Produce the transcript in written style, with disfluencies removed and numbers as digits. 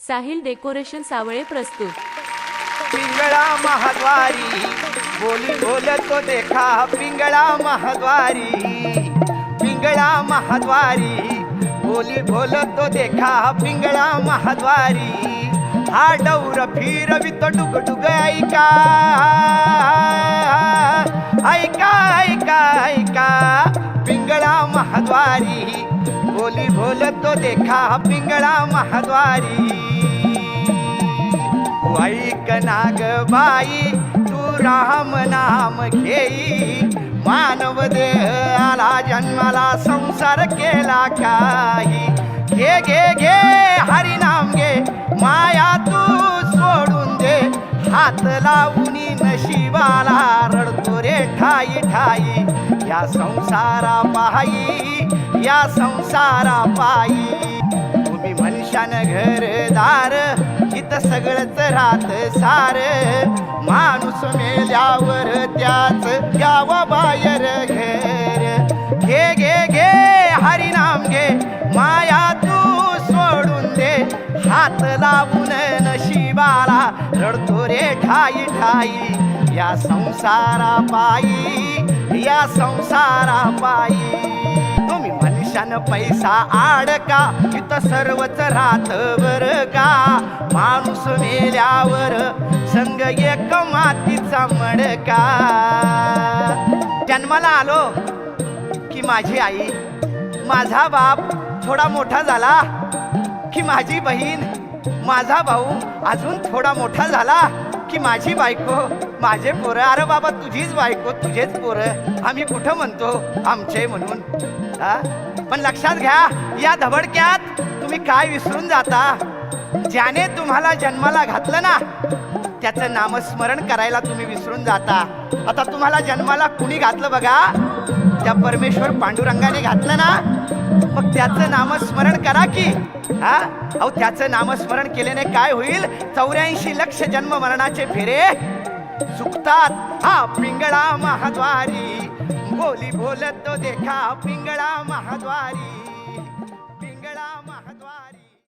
Sahil decoration सावळे प्रस्तुत। पिंगळा महाद्वारी बोली बोलतो देखा पिंगळा महाद्वारी, पिंगळा महाद्वारी बोली बोलतो देखा पिंगळा महाद्वारी। हा डौर फिरवितो डुगडुग ऐका ऐका ऐका ऐका पिंगळा महाद्वारी बोली बोलतो देखा पिंगळा महाद्वारी। ऐक नाग बाई तू राम नाम घेई, मानव देह आला जन्माला संसार केला काही। घे घे घे हरी नाम घे माया तू सोडून दे, हात लावूनी नशिबाला रडतो रे ठाई ठाई। या संसारा पायी या संसारा पायी तुम्ही मनुष्यान घरदार इथं सगळंच राहत सार। माणूस मेल्यावर त्याच द्यावा बाहेर घर। घे घे घे हरी नाम घे माया तू सोडून दे, हात लावून नशिबाला रडतो रे ठाई ठाई। या संसारा पायी या संसारा पायी तुम्ही मनुष्यानं पैसा आडका इथं सर्वच राहत बर का। माणूस मेल्यावर संग एक मातीचा मडका। जन्माला आलो की माझी आई माझा बाप थोडा मोठा झाला की माझी बहीण माझा भाऊ अजून थोडा मोठा झाला की माझी बायको माझे पोरं। अरे बाबा तुझीच बायको तुझेच पोरं आम्ही कुठं म्हणतो आमचे म्हणून हा? पण लक्षात घ्या या धबडक्यात तुम्ही काय विसरून जाता। ज्याने तुम्हाला जन्माला घातलं ना त्याचं नामस्मरण करायला तुम्ही विसरून जाता। आता तुम्हाला जन्माला कुणी घातलं बघा, त्या परमेश्वर पांडुरंगाने घातलं ना, मग त्याचं नामस्मरण करा की हा। अहो त्याचं नामस्मरण केल्याने काय होईल, 84 लक्ष जन्म मरणाचे फेरे चुकतात। हा पिंगळा महाद्वारी बोली बोलतो देखा पिंगळा महाद्वारी।